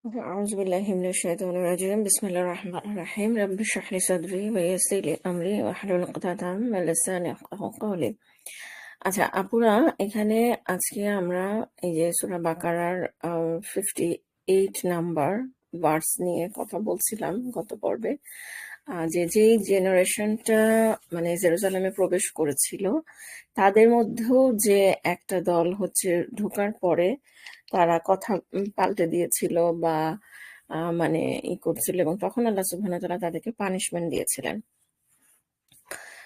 أعوذ بالله من الشيطان الرجيم بسم الله الرحمن الرحيم رب اشرح لي صدري ويسر لي أمري واحلل عقدة من লিসানি ইয়াফকাহু কওলি। আচ্ছা আপুরা, এখানে আজকে আমরা এই যে সূরা বাকারার 58 নাম্বার ভার্স নিয়ে কথা বলছিলাম গত পর্বে। যেই জেনারেশনটা মানে জেরুজালেমে প্রবেশ করেছিল তাদের মধ্যেও যে একটা দল হচ্ছে ঢোকার পরে তারা কথা পাল্টে দিয়েছিল বা মানে করছিল, এবং তখন আল্লাহ সুবহানাহু ওয়া তাআলা তাদেরকে পানিশমেন্ট দিয়েছিলেন।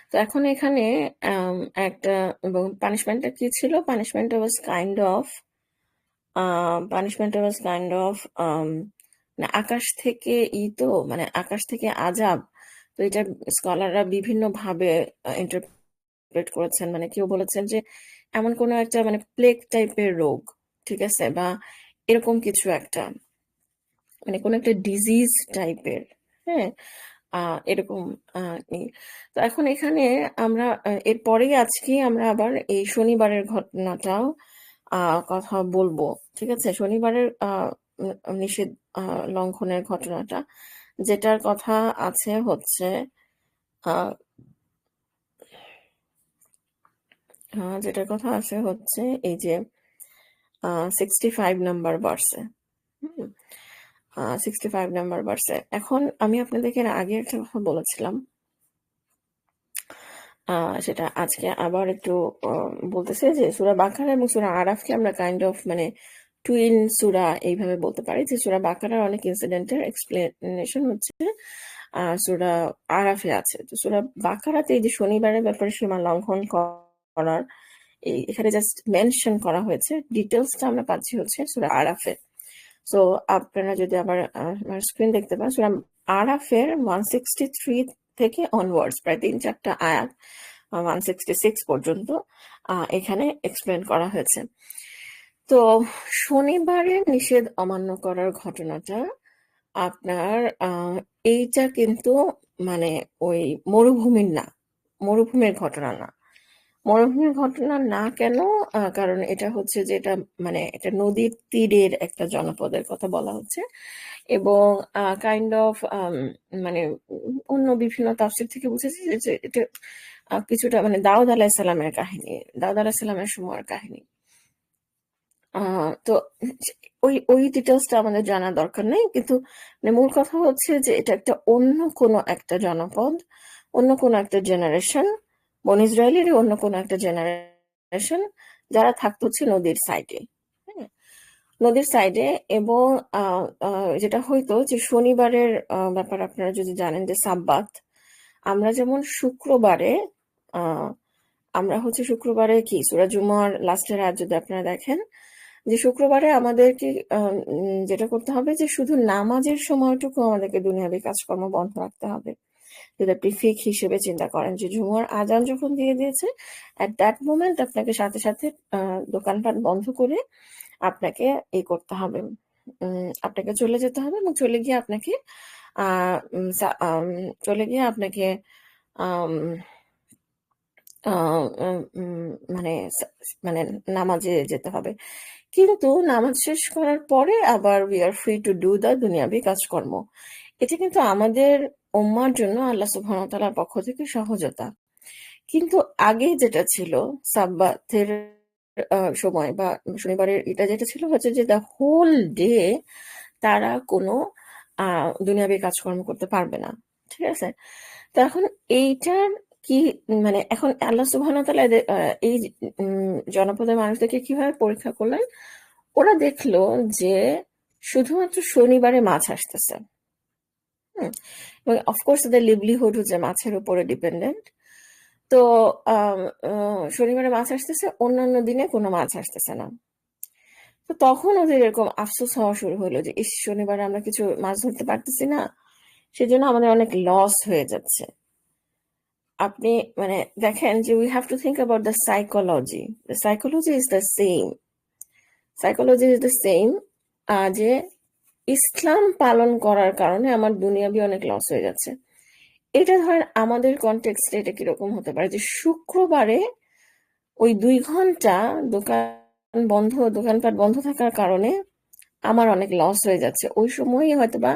তো এখন এখানে একটা, এবং পানিশমেন্টটা কি ছিল? পানিশমেন্টটা ওয়াজ কাইন্ড অফ পানিশমেন্টটা ওয়াজ কাইন্ড অফ মানে আকাশ থেকে তো মানে আকাশ থেকে আযাব। তো এটা স্কলাররা বিভিন্ন ভাবে ইন্টারপ্রেট করেছেন। মানে কেউ বলেছেন যে এমন কোনো একটা মানে প্লেগ টাইপের রোগ, ঠিক আছে, বা এরকম কিছু একটা, মানে কোনো একটা ডিজিজ টাইপের। হ্যাঁ, এরকম। তো এখন এখানে আমরা এরপরেই আজকে আমরা আবার এই শনিবারের ঘটনাটাও কথা বলবো। ঠিক আছে, শনিবারের নিষেধ লঙ্ঘনের ঘটনাটা, যেটার কথা আছে হচ্ছে যেটার কথা আছে হচ্ছে এই যে 65 নাম্বার ভার্সে। 65 নাম্বার ভার্সে। এখন আমি আপনাদেরকে আগে একটা কথা বলেছিলাম, সেটা আজকে আবার একটু বলতেছে যে সূরা বাকারা এবং সূরা আরাফকে আমরা কাইন্ড অফ মানে টুইন সূরা এইভাবে বলতে পারি। যে সূরা বাকারার অনেক ইনসিডেন্টের এক্সপ্লেনেশন হচ্ছে সূরা আরাফে আছে। তো সূরা বাকারাতে এই যে শনিবারের ব্যাপারে সীমা লঙ্ঘন করার এখানে জাস্ট মেনশন করা হয়েছে, ডিটেলসটা আমরা পাচ্ছি হচ্ছে সূরা আরাফে। সো আপনারা যদি আবার আমার স্ক্রিন দেখতে পান, সূরা আরাফের 163 থেকে অনওয়ার্ডস প্রায় 3-4টা আয়াত 166 পর্যন্ত এখানে এক্সপ্লেন করা হয়েছে। তো শনিবারের নিষেধ অমান্য করার ঘটনাটা আপনার এইটা কিন্তু মানে ওই মরুভূমির না, মরুভূমির ঘটনা না। মরুভূমির ঘটনা না কেন? কারণ এটা হচ্ছে যে এটা মানে এটা নদীর তীরের একটা জনপদের কথা বলা হচ্ছে, এবং কাইন্ড অফ মানে অন্য বিভিন্ন তাফসীর থেকে বুঝেছি যে এটা কিছুটা মানে দাউদ আলাইহিস সালামের কাহিনী, দাউদ আলাইহিস সালামের সময়ের কাহিনী। তো ওই ডিটেলসটা আমাদের জানার দরকার নেই, কিন্তু মানে মূল কথা হচ্ছে যে এটা একটা অন্য কোনো একটা জনপদ, অন্য কোনো একটা জেনারেশন, বনি ইসরায়েলেরই অন্য কোনো একটা জেনারেশন, যারা থাকতো হচ্ছে নদীর সাইডে। হ্যাঁ, নদীর সাইডে। এবং যেটা হইতো যে শনিবারের ব্যাপার আপনারা যদি জানেন যে সাব্বাত, আমরা যেমন শুক্রবারে আমরা হচ্ছে শুক্রবারে কি সূরা জুমার লাস্টের আয়াত যদি আপনারা দেখেন, যে শুক্রবারে আমাদেরকে যেটা করতে হবে যে শুধু নামাজের সময়টুকু আমাদেরকে দুনিয়াবী কাজকর্ম বন্ধ রাখতে হবে। যদি আপনি ফিক হিসেবে চিন্তা করেন যে জুমার আজান যখন দিয়ে দিয়েছে, অ্যাট দ্যাট মোমেন্ট আপনাকে সাথে সাথে দোকানপাট বন্ধ করে আপনাকে করতে হবে, আপনাকে চলে যেতে হবে, এবং চলে গিয়ে আপনাকে আহ উম, সা- আম, চলে গিয়ে আপনাকে আম, আহ, উম, উম, মানে মানে নামাজে যেতে হবে। কিন্তু নামাজ শেষ করার পরে আবার we are free to do the দুনিয়াবি কাজকর্ম। এটা কিন্তু আমাদের উম্মার জন্য আল্লাহ সুবহানাহু ওয়া তাআলার পক্ষ থেকে সহজতা। কিন্তু আগে যেটা ছিল সাব্বাতের সময় বা শনিবারের এটা যেটা ছিল হচ্ছে যে দ্য হোল ডে তারা কোনো দুনিয়াবী কাজকর্ম করতে পারবে না। ঠিক আছে, তো এখন এইটার কি মানে এখন আল্লাহ সুবহানাহু ওয়া তাআলা এই জনপদের মানুষদেরকে কিভাবে পরীক্ষা করলেন? ওরা দেখলো যে শুধুমাত্র শনিবারে মাছ আসতেছে। হুম, এবং অফকোর্স ওদের লিভলিহুড হচ্ছে মাছের উপরে ডিপেন্ডেন্ট। তো শনিবারে মাছ আসতেছে, অন্যান্য দিনে কোনো মাছ আসতেছে না। তো তখন ওদের এরকম আফসোস হওয়া শুরু হলো যে ইস, শনিবারে আমরা কিছু মাছ ধরতে পারতেছি না, সেজন্য আমাদের অনেক লস হয়ে যাচ্ছে। আপনি মানে দেখেন যে we have to think about the psychology is the same. Psychology is the same, যে ইসলাম পালন করার কারণে আমার দুনিয়াবি অনেক লস হয়ে যাচ্ছে। এটা ধরেন আমাদের কনটেক্সটে এটা কিরকম হতে পারে যে শুক্রবারে ওই 2 ঘন্টা দোকানপাট বন্ধ থাকার কারণে আমার অনেক লস হয়ে যাচ্ছে। ওই সময়ই হয়তোবা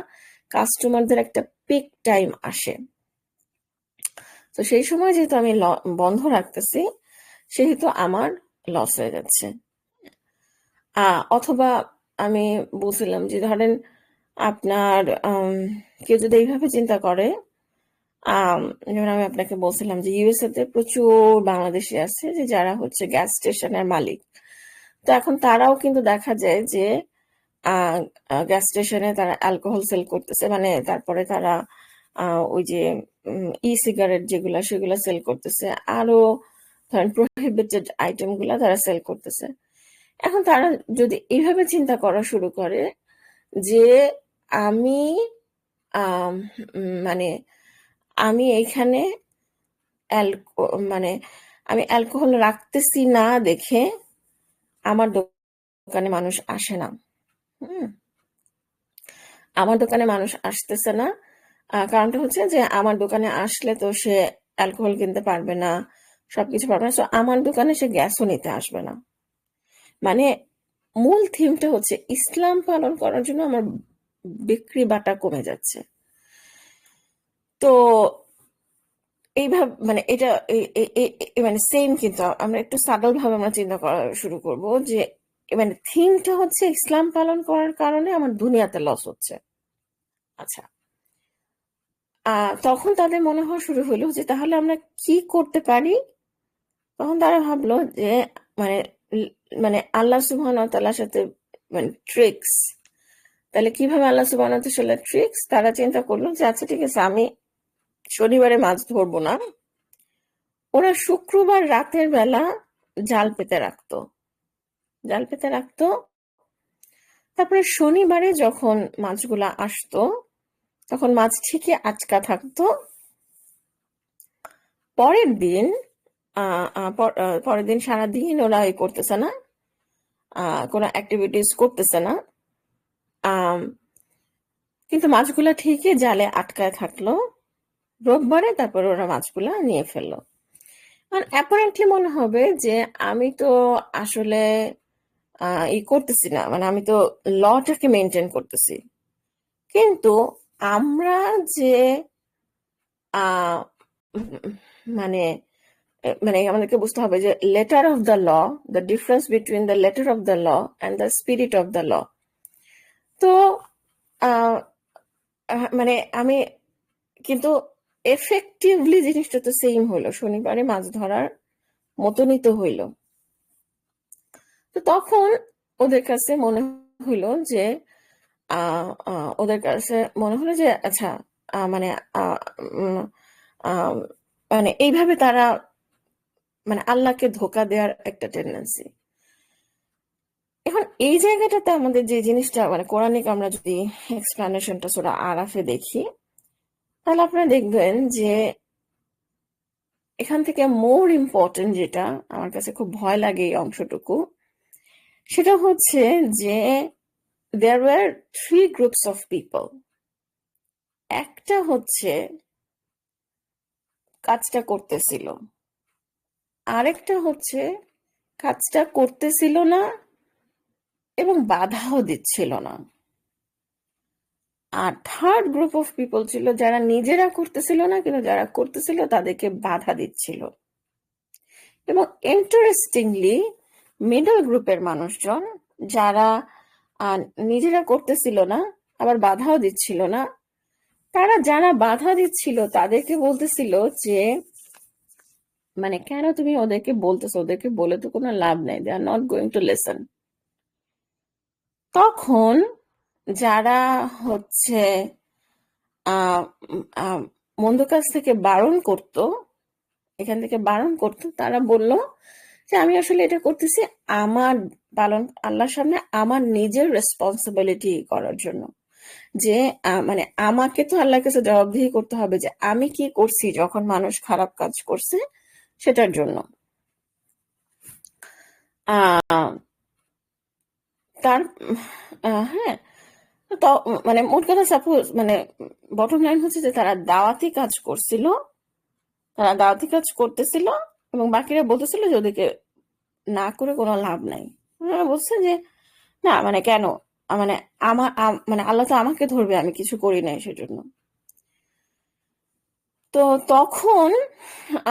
কাস্টমারদের একটা পিক টাইম আসে। তো সেই সময় যেহেতু আমি বন্ধ রাখতেছি, সেহেতু আমার লস হয়ে যাচ্ছে। অথবা আমি বলছিলাম যে ধরেন আপনার কেউ যদি এইভাবে চিন্তা করে, আম যেমন আমি আপনাকে বলছিলাম যে ইউএসএ তে প্রচুর বাংলাদেশী আছে যে যারা হচ্ছে গ্যাস স্টেশনের মালিক। তো এখন তারাও কিন্তু দেখা যায় যে আ গ্যাস স্টেশনে তারা অ্যালকোহল সেল করতেছে। মানে তারপরে তারা ওই যে ই-সিগারেট যেগুলা সেগুলা সেল করতেছে। আরো ধরেন প্রহিবিটেড আইটেম গুলা তারা সেল করতেছে। এখন তারা যদি এভাবে চিন্তা করা শুরু করে যে আমি আম মানে আমি এখানে মানে আমি অ্যালকোহল রাখতেছি না দেখে আমার দোকানে মানুষ আসে না। হুম? আমার দোকানে মানুষ আসতেছে না। কারণটা হচ্ছে যে আমার দোকানে আসলে তো সে অ্যালকোহল কিনতে পারবে না, সবকিছু পারবে না। সো আমার দোকানে সে গ্যাসও নিতে আসবে না। মানে মূল থিমটা হচ্ছে ইসলাম পালন করার জন্য আমার বিক্রি বাটা কমে যাচ্ছে। তো এইভাবে মানে এটা মানে সেম, কিন্তু আমরা একটু সাটল ভাবে আমরা চিন্তা করা শুরু করব যে মানে থিমটা হচ্ছে ইসলাম পালন করার কারণে আমার দুনিয়াতে লস হচ্ছে। আচ্ছা, তখন তাদের মনে হওয়া শুরু হলো যে তাহলে আমরা কি করতে পারি। তখন তারা ভাবলো যে মানে মানে আল্লাহ সুবহানাহু ওয়া তাআলার সাথে মানে ট্রিক্স। তাহলে কিভাবে আল্লাহ সুবহানাহু ওয়া তাআলার ট্রিক্স, তারা চিন্তা করলো যে আচ্ছা ঠিক আছে, আমি শনিবারে মাছ ধরবো না। ওরা শুক্রবার রাতের বেলা জাল পেতে রাখতো। জাল পেতে রাখতো। তারপরে শনিবারে যখন মাছগুলা আসতো, তখন মাছ ঠিকই আটকা থাকতো। পরের দিন পরের দিন সারাদিন ওরা করতেছে না, কোনো অ্যাক্টিভিটিস করতেছে না। আম, কিন্তু মাছগুলা ঠিকই জালে আটকায় থাকলো রোববারে। তারপর ওরা মাছগুলা নিয়ে ফেললো। আর অ্যাপারেন্টলি মনে হবে যে আমি তো আসলে করতেছি না, মানে আমি তো লটাকে মেনটেন করতেছি। কিন্তু আমরা যে আহ, উম, মানে মানে আমাদেরকে বুঝতে হবে যে letter of the law, the difference between the letter of the law and the spirit of the law. তো আহ, মানে আমি কিন্তু এফেক্টিভলি জিনিসটা তো সেম হইলো, শনিবারে মাছ ধরার মতনই তো হইলো। তো তখন ওদের কাছে মনে হইলো যে ওদের কাছে মনে হলো যে আচ্ছা, মানে আহ, উম, আহ, মানে এইভাবে তারা মানে আল্লাহকে ধোঁকা দেওয়ার একটা টেন্ডেন্সি। এখন এই জায়গাটাতে আমাদের যে জিনিসটা মানে কোরআনিক আমরা যদি এক্সপ্লানেশনটা সূরা আরাফে দেখি, তাহলে আপনারা দেখবেন যে এখান থেকে মোর ইম্পর্টেন্ট যেটা আমার কাছে খুব ভয় লাগে এই অংশটুকু, সেটা হচ্ছে যে there were three groups of people. একটা হচ্ছে কাজটা করতেছিল, আরেকটা হচ্ছে কাজটা করতেছিল না এবং বাধাও দিচ্ছিল না, আর থার্ড গ্রুপ অফ পিপল ছিল যারা নিজেরা করতেছিল না কিন্তু যারা করতেছিল তাদেরকে বাধা দিচ্ছিল। এবং ইন্টারেস্টিংলি মিডল গ্রুপের মানুষজন যারা আহ, নিজেরা করতেছিল না আবার বাধাও দিচ্ছিল না, তারা যারা বাধা দিচ্ছিল তাদেরকে বলতেছিল যে মানে কেন তুমি ওদেরকে বলতেছো, ওদেরকে বলে তো কোনো লাভ নেই, they are not going to listen. তখন যারা হচ্ছে আহ আহ, মন্দ কাজ থেকে বারণ করত, এখান থেকে বারণ করতো, তারা বলল যে আমি আসলে এটা করতেছি আমার পালন আল্লাহর সামনে আমার নিজের রেসপন্সিবিলিটি করার জন্য। যে মানে আমাকে তো আল্লাহর কাছে জবাবদিহি করতে হবে যে আমি কি করছি যখন মানুষ খারাপ কাজ করছে সেটার জন্য। আহ তার হ্যাঁ, তো মানে মোট কথা সাপোজ মানে বটম লাইন হচ্ছে যে তারা দাওয়াতি কাজ করছিল, তারা দাওয়াতি কাজ করতেছিল এবং বাকিরা বলতেছিল যে ওদেরকে না করে কোনো লাভ নাই। ওনারা বলছে যে না মানে কেন, মানে মানে আল্লাহ তো আমাকে ধরবে, আমি কিছু করি নাই সেজন্য। তো তখন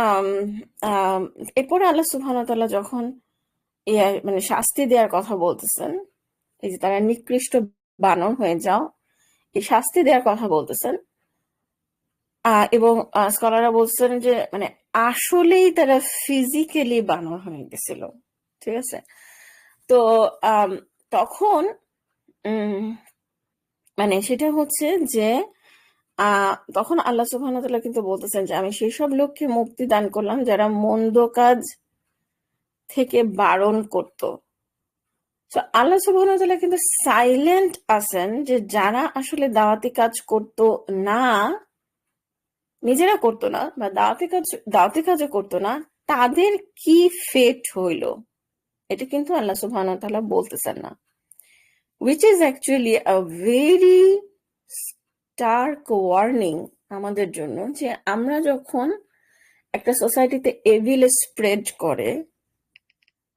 আম, আম, এরপরে আল্লাহ সুবহানাহু ওয়া তাআলা যখন মানে শাস্তি দেওয়ার কথা বলতেছেন, এই যে তারা নিকৃষ্ট বানর হয়ে যাও, এই শাস্তি দেওয়ার কথা বলতেছেন। এবং স্কলাররা বলছেন যে মানে আসলেই তারা ফিজিক্যালি বানর হয়ে গেছিল। ঠিক আছে। তো আম, তখন উম, মানে সেটা হচ্ছে যে তখন আল্লাহ সুবহানাহু ওয়া তাআলা কিন্তু বলতেছেন যে আমি সেই সব লোককে মুক্তি দান করলাম যারা মন্দ কাজ থেকে বারণ করত। তো আল্লাহ সুবহানাহু ওয়া তাআলা কিন্তু সাইলেন্ট আছেন যে যারা আসলে দাওয়াতি কাজ করতো না, নিজেরা করতো না বা দাওয়াতি কাজও করতো না, তাদের কি ফেট হইলো, এটা কিন্তু আল্লাহ সুবহানাহু ওয়া তাআলা বলতেছেন না। which is actually a very stark warning আমাদের জন্য, যে আমরা যখন একটা সোসাইটিতে এভিল স্প্রেড করে,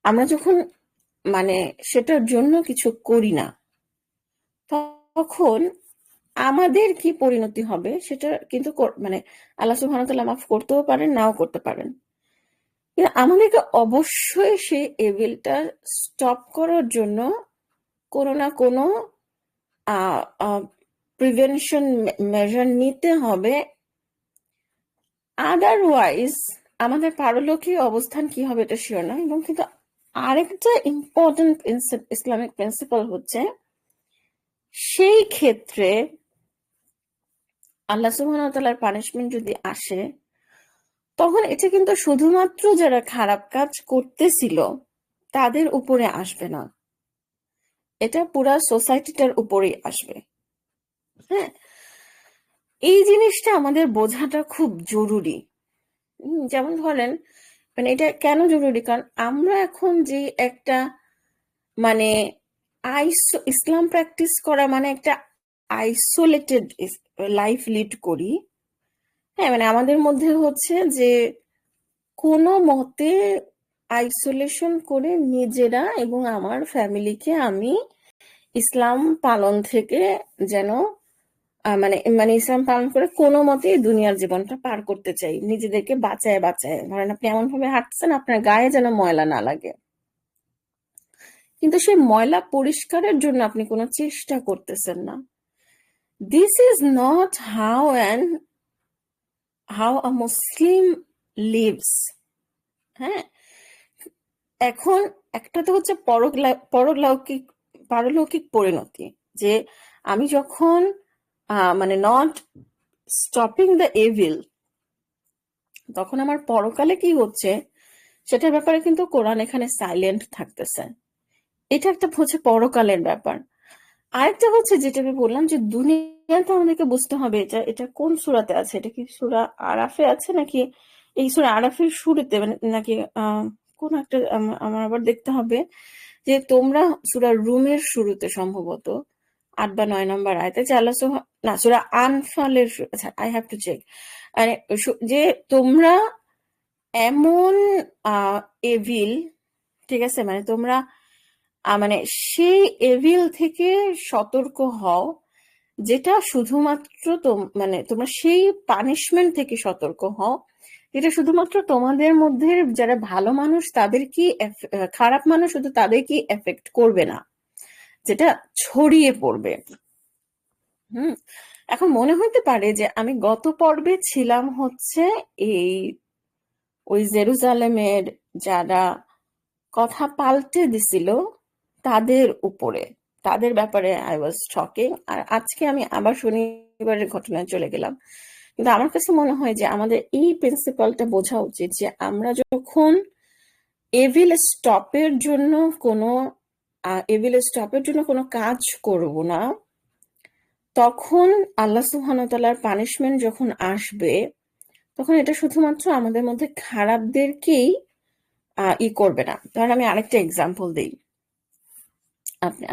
আমরা যখন মানে সেটার জন্য কিছু করি না, তখন আমাদের কি পরিণতি হবে সেটা কিন্তু মানে আল্লাহ সুবহানাহু ওয়া তাআলা মাফ করতেও পারেন, নাও করতে পারেন। কিন্তু আমাদেরকে অবশ্যই সেই এভিলটা স্টপ করার জন্য কোনো না কোনো প্রিভেনশন মেজার নিতে হবে। আদারওয়াইজ আমাদের পারলৌকিক অবস্থান কি হবে এটা শিওর না। এবং কিন্তু আরেকটা ইম্পর্টেন্ট ইসলামিক প্রিন্সিপাল হচ্ছে, সেই ক্ষেত্রে আল্লাহ সুবহানাহু ওয়া তাআলার পানিশমেন্ট যদি আসে, তখন এটা কিন্তু শুধুমাত্র যারা খারাপ কাজ করতেছিল তাদের উপরে আসবে না, এটা পুরা সোসাইটিটার উপরেই আসবে। হ্যাঁ, এই জিনিসটা আমাদের বোঝাটা খুব জরুরি। যেমন ধরেন, মানে এটা কেন জরুরি, কারণ আমরা এখন যে একটা মানে ইসলাম প্র্যাকটিস করা মানে একটা আইসোলেটেড লাইফ লিড করি। হ্যাঁ, মানে আমাদের মধ্যে হচ্ছে যে কোনো মতে আইসোলেশন করে নিজেরা এবং আমার ফ্যামিলিকে আমি ইসলাম পালন থেকে যেন মানে মানে ইসলাম পালন করে কোনো মতে দুনিয়ার জীবনটা পার করতে চাই, নিজেদেরকে বাঁচায় বাঁচায়। ধরেন আপনি এমন ভাবে হাঁটছেন আপনার গায়ে যেন ময়লা না লাগে, কিন্তু সেই ময়লা পরিষ্কারের জন্য আপনি কোনো চেষ্টা করতেছেন না। This is not how a Muslim lives. হ্যাঁ, এখন একটা তো হচ্ছে পরলৌকিক পারলৌকিক পরিণতি, যে আমি যখন মানে নট স্টপিং দ্য এভিল, তখন আমার পরকালে কি হচ্ছে সেটার ব্যাপারে কিন্তু কোরআন এখানে সাইলেন্ট থাকতেছে। এটা একটা হচ্ছে পরকালের ব্যাপার। আরেকটা হচ্ছে যেটা আমি বললাম যে দুনিয়াতে আমাদেরকে বুঝতে হবে এটা এটা কোন সূরাতে আছে, এটা কি সূরা আরাফে আছে নাকি এই সূরা আরাফের শুরুতে, মানে নাকি কোন একটা আমার আবার দেখতে হবে যে তোমরা সূরা রুমের শুরুতে সম্ভবত 8 বা 9 নম্বর আয়াতে যে না সূরা আনফালের আচ্ছা আই হ্যাভ টু চেক, মানে যে তোমরা এমন এভিল, ঠিক আছে, মানে তোমরা মানে সেই এভিল থেকে সতর্ক হও যেটা শুধুমাত্র মানে তোমরা সেই পানিশমেন্ট থেকে সতর্ক হও যেটা শুধুমাত্র তোমাদের মধ্যে যারা ভালো মানুষ তাদের কি খারাপ মানুষ শুধু তাদের কি এফেক্ট করবে না, যেটা ছড়িয়ে পড়বে। এখন মনে হতে পারে যে আমি গত পর্বে ছিলাম হচ্ছে এই ওই জেরুজালেমের যারা কথা পাল্টে দিছিল তাদের উপরে, তাদের ব্যাপারে আই ওয়াজ টকিং। আর আজকে আমি আবার শনিবারের ঘটনায় চলে গেলাম। কিন্তু আমার কাছে মনে হয় যে আমাদের এই প্রিন্সিপালটা বোঝা উচিত যে আমরা যখন এভিল স্টপের জন্য কোনো কাজ করব না, তখন আল্লাহ সুবহানাহু ওয়া তাআলার পানিশমেন্ট যখন আসবে, তখন এটা শুধুমাত্র আমাদের মধ্যে খারাপদেরকেই করবে না। ধরেন আমি আরেকটা এক্সাম্পল দিই।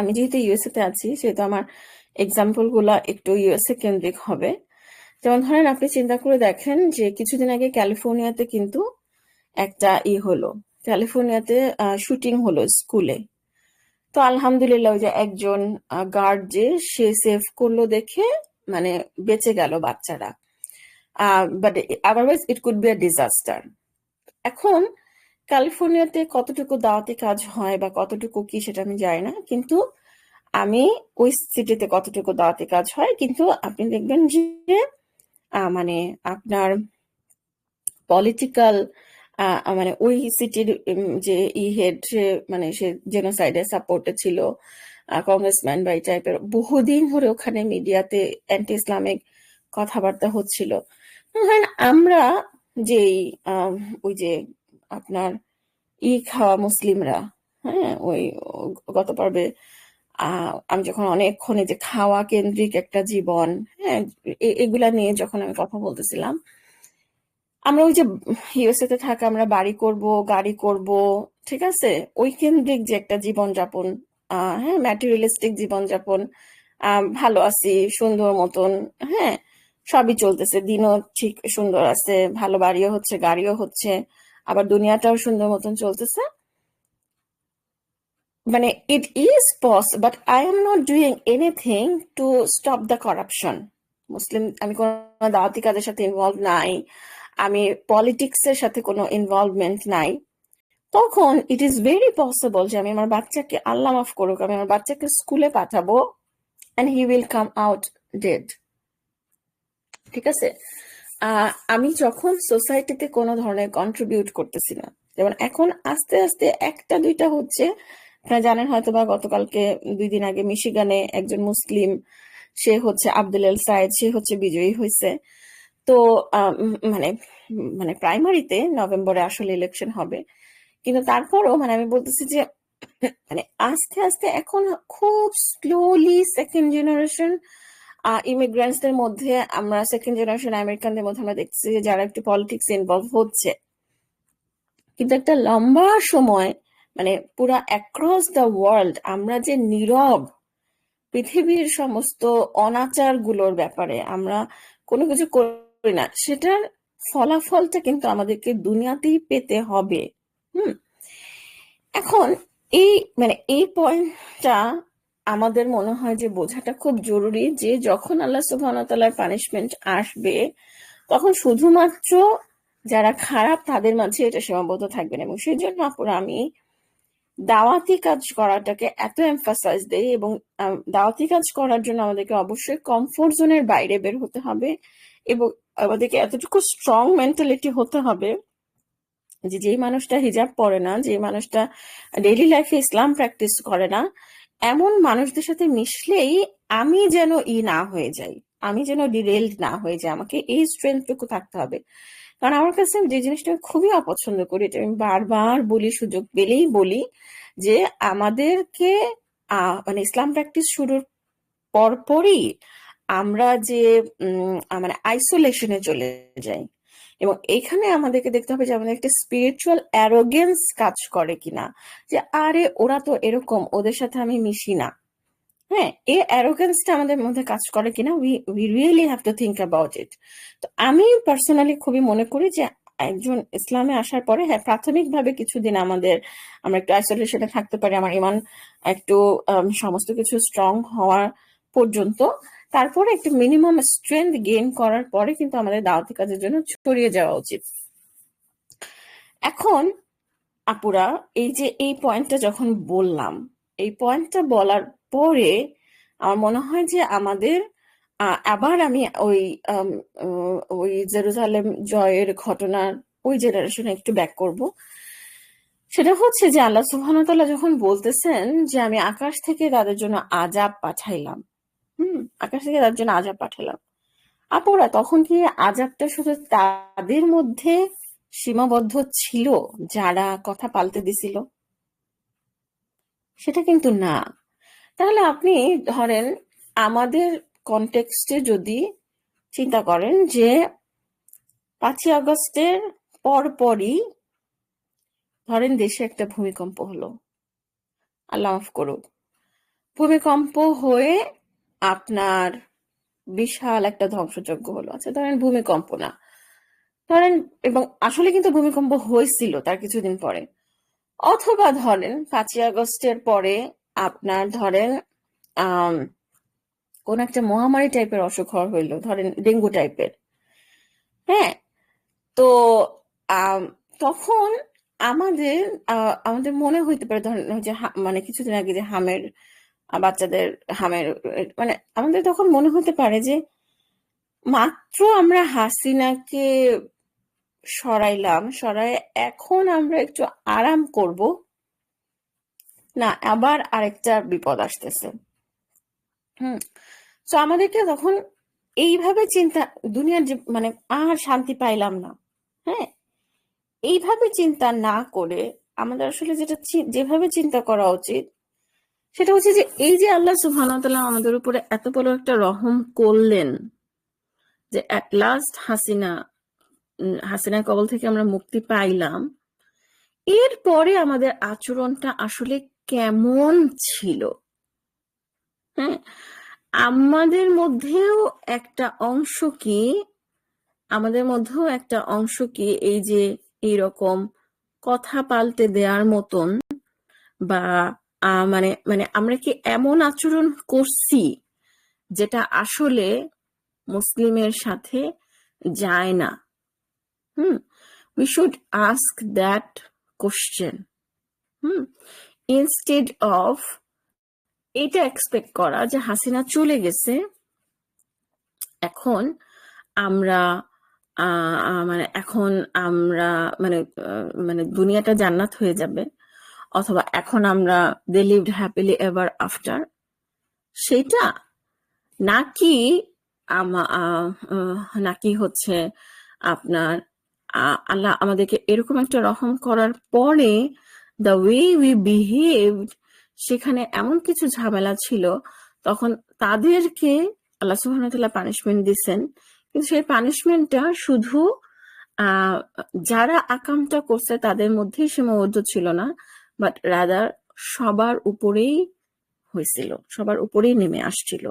আমি যেহেতু ইউএসএ তে আছি সেহেতু আমার এক্সাম্পল গুলা একটু ইউএসএ কেন্দ্রিক হবে। যেমন ধরেন আপনি চিন্তা করে দেখেন যে কিছুদিন আগে ক্যালিফোর্নিয়াতে কিন্তু একটা হলো, ক্যালিফোর্নিয়াতে শুটিং হলো স্কুলে। তো আলহামদুলিল্লাহ ওই যে একজন গার্ড যে সে সেভ করলো দেখে মানে বেঁচে গেল বাচ্চারা। But otherwise it could be a disaster. এখন ক্যালিফোর্নিয়াতে কতটুকু দাওয়াতি কাজ হয় বা কতটুকু কি সেটা আমি জানি না, কিন্তু আমি ওই সিটিতে কতটুকু দাওয়াতি কাজ হয়, কিন্তু আপনি দেখবেন যে মানে আপনার পলিটিক্যাল মানে ওই সিটির যে হেড সে মানে সে জেনোসাইডের সাপোর্টে ছিল, কংগ্রেসম্যান বা এই টাইপের, বহুদিন ধরে ওখানে মিডিয়াতে অ্যান্টি ইসলামিক কথাবার্তা হচ্ছিল। ধরেন আমরা যেই ওই যে আপনার খাওয়া মুসলিমরা, হ্যাঁ ওই গত পর্বে আমি যখন অনেকক্ষণ এই যে খাওয়া কেন্দ্রিক একটা জীবন, হ্যাঁ এগুলা নিয়ে যখন আমি কথা বলতেছিলাম, আমরা ওই যে ইউএসএ তে থাকা আমরা বাড়ি করব, গাড়ি করব, ঠিক আছে, ওই কেন্দ্রিক যে একটা জীবনযাপন, হ্যাঁ ম্যাটেরিয়ালিস্টিক জীবনযাপন, ভালো আছি সুন্দর মতন, হ্যাঁ সবই চলতেছে, দিনও ঠিক সুন্দর আছে, ভালো বাড়িও হচ্ছে গাড়িও হচ্ছে, আবার দুনিয়াটাও সুন্দর মতন চলতেছে। মানে it is but I am not doing anything to stop the corruption. মুসলিম আমি কোনো দাওয়াতি কাজের সাথে ইনভলভ নাই, আমি পলিটিক্স এর সাথে কোনো ইনভলভমেন্ট নাই, তখন ইট ইজ ভেরি পসিবল যে আমি আমার বাচ্চাকে, আল্লাহ মাফ করুক, আমি আমার বাচ্চাকে স্কুলে পাঠাবো and he will come out dead. ঠিক আছে, আমি যখন সোসাইটিতে কোনো ধরনের কন্ট্রিবিউট করতেছি না, যেমন এখন আস্তে আস্তে একটা দুইটা হচ্ছে। আপনারা জানেন হয়তো বা গতকালকে 2 দিন আগে মিশিগানে একজন মুসলিম, সে হচ্ছে আব্দুল এল সাইদ, সে হচ্ছে বিজয়ী হয়েছে। তো মানে মানে প্রাইমারিতে নভেম্বরে আসলে ইলেকশন হবে, কিন্তু তারপরও মানে আমি বলতেছি যে মানে আস্তে আস্তে এখন খুব স্লোলি সেকেন্ড জেনারেশন ইমিগ্রেন্টসদের মধ্যে, আমরা সেকেন্ড জেনারেশন আমেরিকানদের মধ্যে আমরা দেখছি যে যারা একটু পলিটিক্স ইনভলভ হচ্ছে, কিন্তু একটা লম্বা সময় মানে পুরা অ্যাক্রস দ্য ওয়ার্ল্ড আমরা যে নীরব, পৃথিবীর সমস্ত অনাচার গুলোর ব্যাপারে আমরা কোনো কিছু করি না, সেটার ফলাফলটা কিন্তু আমাদেরকে দুনিয়াতেই পেতে হবে। হুম। এখন এই মানে এই পয়েন্টটা আমাদের মনে হয় যে বোঝাটা খুব জরুরি, যে যখন আল্লাহ সুবহানাহু ওয়া তাআলার পানিশমেন্ট আসবে, তখন শুধুমাত্র যারা খারাপ তাদের মাঝে এটা সীমাবদ্ধ থাকবে না। এবং সেই জন্য আপুরা আমি দাওয়াতি কাজ করাটাকে এত এমফাসাইজ দেই, এবং দাওয়াতি কাজ করার জন্য আমাদেরকে অবশ্যই কমফোর্ট জোনের বাইরে বের হতে হবে, এবং আমাদেরকে এতটুকু স্ট্রং মেন্টালিটি হতে হবে যে যেই মানুষটা হিজাব পরে না, যে মানুষটা ডেইলি লাইফে ইসলাম প্র্যাকটিস করে না, এমন মানুষদের সাথে মিশলেই আমি যেন না হয়ে যাই, আমি যেন ডিরেলড না হয়ে যাই, আমাকে এই স্ট্রেংথটুকু থাকতে হবে। কারণ আমার কাছে যে জিনিসটা আমি খুবই অপছন্দ করি, এটা আমি বারবার বলি, সুযোগ পেলেই বলি, যে আমাদেরকে মানে ইসলাম প্র্যাকটিস শুরুর পরপরই আমরা যে মানে আইসোলেশনে চলে যাই, এবং এইখানে আমাদেরকে দেখতে হবে যে আমাদের একটা স্পিরিচুয়াল অ্যারোগেন্স কাজ করে কিনা, যে আরে ওরা তো এরকম, ওদের সাথে আমি মিশি না। হ্যাঁ, এই অ্যারোগেন্সটা আমাদের মধ্যে কাজ করে কিনা, we really have to think about it. তো আমি পার্সোনালি খুবই মনে করি যে একজন ইসলামে আসার পরে, হ্যাঁ প্রাথমিকভাবে কিছুদিন আমরা একটু আইসোলেশনে থাকতে পারি, আমার ইমান একটু সমস্ত কিছু স্ট্রং হওয়ার পর্যন্ত, তারপরে একটু মিনিমাম স্ট্রেংথ গেইন করার পরে কিন্তু আমাদের দাওয়াতি কাজের জন্য ছড়িয়ে যাওয়া উচিত। এখন আপুরা এই যে এই পয়েন্টটা যখন বললাম, এই পয়েন্টটা বলার পরে আমার মনে হয় যে আমাদের আবার আমি ওই জেরুজালেম জয়ের ঘটনার ওই জেনারেশনে একটু ব্যাক করব। সেটা হচ্ছে যে আল্লাহ সুবহানাহু ওয়া তাআলা যখন বলতেছেন যে আমি আকাশ থেকে তাদের জন্য আযাব পাঠাইলাম, আকাশ থেকে তাদের জন্য আযাব পাঠালাম, আপুরা তখন কি আযাবটা শুধু তাদের মধ্যে সীমাবদ্ধ ছিল যারা কথা পাল্টে দিছিল? সেটা কিন্তু না। তাহলে আপনি ধরেন আমাদের কনটেক্সটে যদি চিন্তা করেন যে 5ই আগস্টের পরপরই ধরেন দেশে একটা ভূমিকম্প হলো, আল্লাহ মাফ করুক, ভূমিকম্প হয়ে আপনার বিশাল একটা ধ্বংসযজ্ঞ হলো, আচ্ছা ধরেন ভূমিকম্প না, ধরেন, এবং আসলে কিন্তু ভূমিকম্প হয়েছিল তার কিছুদিন পরে, অথবা ধরেন 5ই আগস্টের পরে আপনার ধরেন কোন একটা মহামারী টাইপের অসুখ হইলো, ধরেন ডেঙ্গু টাইপের, হ্যাঁ, তো আম, তখন আমাদের আমাদের মনে হইতে পারে, ধরেন ওই যে মানে কিছুদিন আগে যে বাচ্চাদের হামের, মানে আমাদের তখন মনে হতে পারে যে মাত্র আমরা হাসিনাকে সরাই এখন আমরা একটু আরাম করব, না আবার আরেকটা বিপদ আসতেছে। তো আমাদেরকে তখন এইভাবে চিন্তা, দুনিয়ার যে মানে আর শান্তি পাইলাম না, হ্যাঁ, এইভাবে চিন্তা না করে আমাদের আসলে যেভাবে চিন্তা করা উচিত সেটা হচ্ছে যে এই যে আল্লাহ সুবহানাহু ওয়া তাআলা আমাদের উপরে এত বড় একটা রহম করলেন যে অ্যাট লাস্ট হাসিনার কবল থেকে আমরা মুক্তি পাইলাম, এরপরে আমাদের আচরণটা আসলে কেমন ছিল। হ্যাঁ, আমাদের মধ্যেও একটা অংশ কি এই যে এইরকম কথা পাল্টে দেওয়ার মতন, বা মানে মানে আমরা কি এমন আচরণ করছি যেটা আসলে মুসলিমের সাথে যায় না? we should ask that question, instead of এটা এক্সপেক্ট করা যে হাসিনা চলে গেছে, এখন আমরা মানে দুনিয়াটা জান্নাত হয়ে যাবে, অথবা এখন আমরা they lived happily ever after, সেটা নাকি নাকি হচ্ছে আপনার আল্লাহ আমাদেরকে এরকম একটা রহম করার পরে দ্য ওয়ে উই বিহেভড, সেখানে এমন কিছু ঝামেলা ছিল, তখন তাদেরকে আল্লাহ সুবহানাহু ওয়া তাআলা পানিশমেন্ট দিচ্ছেন, কিন্তু সেই পানিশমেন্টটা শুধু যারা আকামটা করছে তাদের মধ্যেই সীমাবদ্ধ ছিল না, বাট রাদার সবার উপরেই হয়েছিল, সবার উপরেই নেমে আসছিল।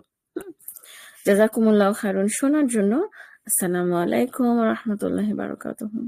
জাযাকুমুল্লাহু খায়রান। শোনার জন্য আসসালামু আলাইকুম ওয়া রাহমাতুল্লাহি ওয়া বারাকাতুহু।